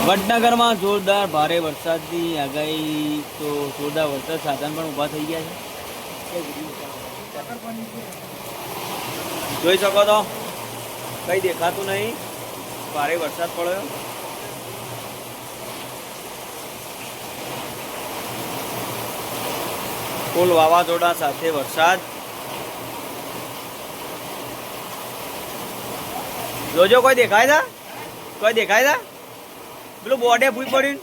વડનગરમાં જોરદાર ભારે વરસાદની આગાહી. તો જોરદાર વરસાદ, સાધન પણ ઊભા થઈ ગયા છે. જોઈ શકો તો કઈ દેખાતું નહીં, ભારે વરસાદ પડ્યો. ફૂલ વાવાઝોડા સાથે વરસાદ. જોજો કોઈ દેખાય છે? કોઈ દેખાય છે? પેલું બોડે ભૂઈ પડ્યું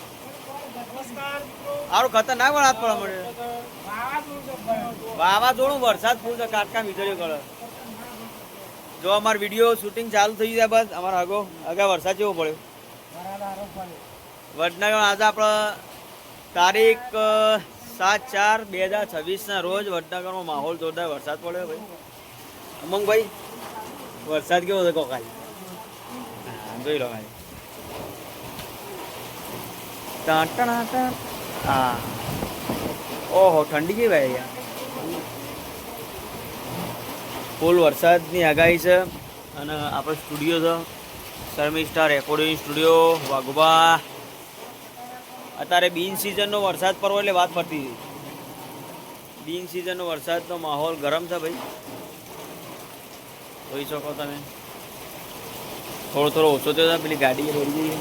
સારું ખતરનાક વરસાદ પડવા મળ્યો. વાવાઝોડું વરસાદ ફૂલ છે, કાટકા વીજળીઓ કરે. જો અમારો વિડીયો શૂટિંગ ચાલુ થઈ જાય બસ અમારો આગળ વરસાદ જેવો પડ્યો વડનગર. આજે આપણે તારીખ 7/4/2026 રોજ વડનગરમાં માહોલ જોરદાર વરસાદ પડ્યો. ભાઈ અમંગભાઈ વરસાદ કેવો છે કોકાઈ? જોઈ લો ભાઈ. હા ઓહો ઠંડી કેવી ભાઈ યાર. ફૂલ વરસાદની આગાહી છે. અને આપણો સ્ટુડિયો છે શર્મિષ્ઠા રેકોર્ડિંગ સ્ટુડિયો વાઘોબા. અત્યારે બિન સિઝનનો વરસાદ પડવો એટલે વાત પડતી હતી. બિન સિઝનનો વરસાદનો માહોલ ગરમ છે ભાઈ, જોઈ શકો તમે. થોડો ઓછો થયો પેલી ગાડી દોડી જઈએ.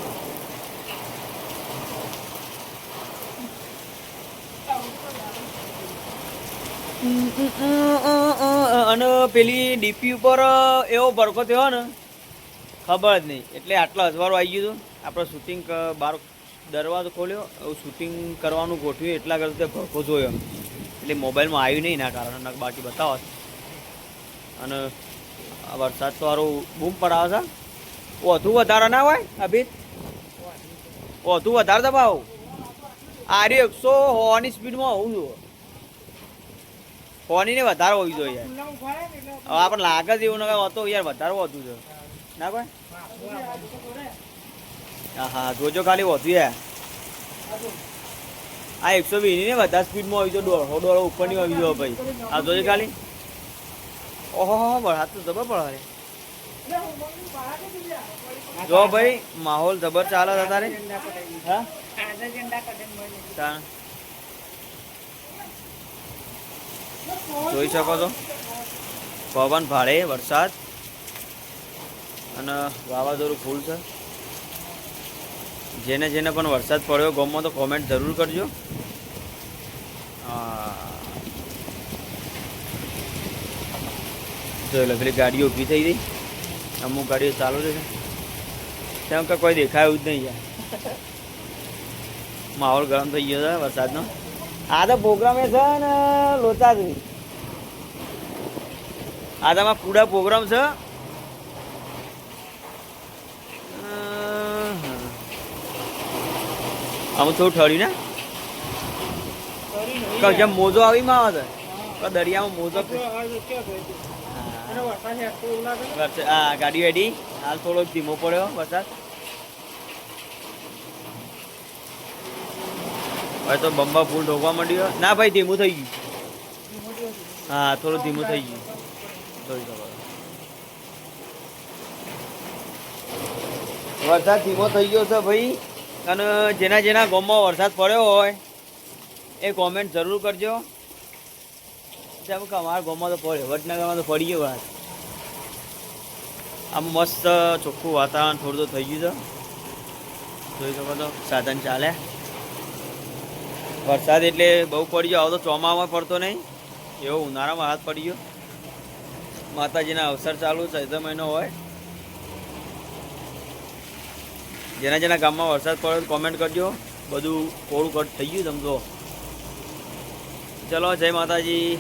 અને પેલી ડીપી ઉપર એવો ભરખો થયો ને ખબર જ નહીં. એટલે આટલો અજવાળું આવી ગયું હતું. આપણે શૂટિંગ બહાર દરવાજો ખોલ્યો, એવું શૂટિંગ કરવાનું ગોઠવ્યું એટલા કરતા ભરખો જોયો. એટલે મોબાઈલમાં આવ્યું નહીં એના કારણે, બાકી બતાવો. અને આ વરસાદ તો સારું બૂમ પડાવે છે. વધુ વધારે ના હોય અભી, વધુ વધારે દબાવ. આ 100 સ્પીડમાં હોવું જોઈએ. ફોની ને વધારે હોવી જોઈએ. હવે આપણને લાગે છે એવું ના હોતો યાર, વધારે વધુ છે ના કોઈ. હા હા જોજો ખાલી વધુ યાર. આ 120 ને વધારે સ્પીડમાં આવી જાય, દોડો ઉપરની આવી જાય ભાઈ. આ જોજો ખાલી. ઓહો વરસાદ તો જબર પડે. જો ભાઈ માહોલ જબર ચાલે છે તારે. હા જોઈ શકો છો પવન ભારે વરસાદ અને વાવાઝોડું ફૂલ છે. જેને જેને પણ વરસાદ પડ્યો ગામમાં તો કોમેન્ટ જરૂર કરજો. જોઈ લો પેલી ગાડીઓ ઊભી થઈ ગઈ, અમુક ગાડીઓ ચાલુ છે કેમ કે કોઈ દેખાયું જ નહીં યાર. માહોલ ગરમ થઈ ગયો છે વરસાદનો. આ તો પ્રોગ્રામ એ છે ને લોચા જ. આ તમારા પૂરા પ્રોગ્રામ છે. આમ થોડું ઠર્યું ને જેમ મોજો આવી માં આવે છે દરિયામાં મોજો. હા ગાડી વાડી હાલ થોડોક ધીમો પડ્યો વરસાદ. હવે તો બંબા ફૂલ ઢોકવા માંડ્યો. ના ભાઈ ધીમું થઈ ગયું. હા થોડું ધીમું થઈ ગયું. જોઈ શકો વરસાદ ધીમો થઈ ગયો છે ભાઈ. અને જેના જેના ગામમાં વરસાદ પડ્યો હોય એ કોમેન્ટ જરૂર કરજો. જેમ કે અમારા ગામમાં તો પડ્યો, વડનગરમાં તો પડી ગયો વાત. આમ મસ્ત ચોખ્ખું વાતાવરણ થોડું તો થઈ ગયું છે. જોઈ શકો તો સાધન ચાલે. વરસાદ એટલે બહુ પડી ગયો. આવો તો ચોમામાં પડતો નહીં, એવો ઉનાળામાં હાથ પડી ગયો. માતાજીના અવસર ચાલુ ચૈત્ર મહિનો હોય. જેના જેના ગામમાં વરસાદ પડ્યો કોમેન્ટ કરજો. બધું થોડું કટ થઈ ગયું સમજો. ચલો જય માતાજી.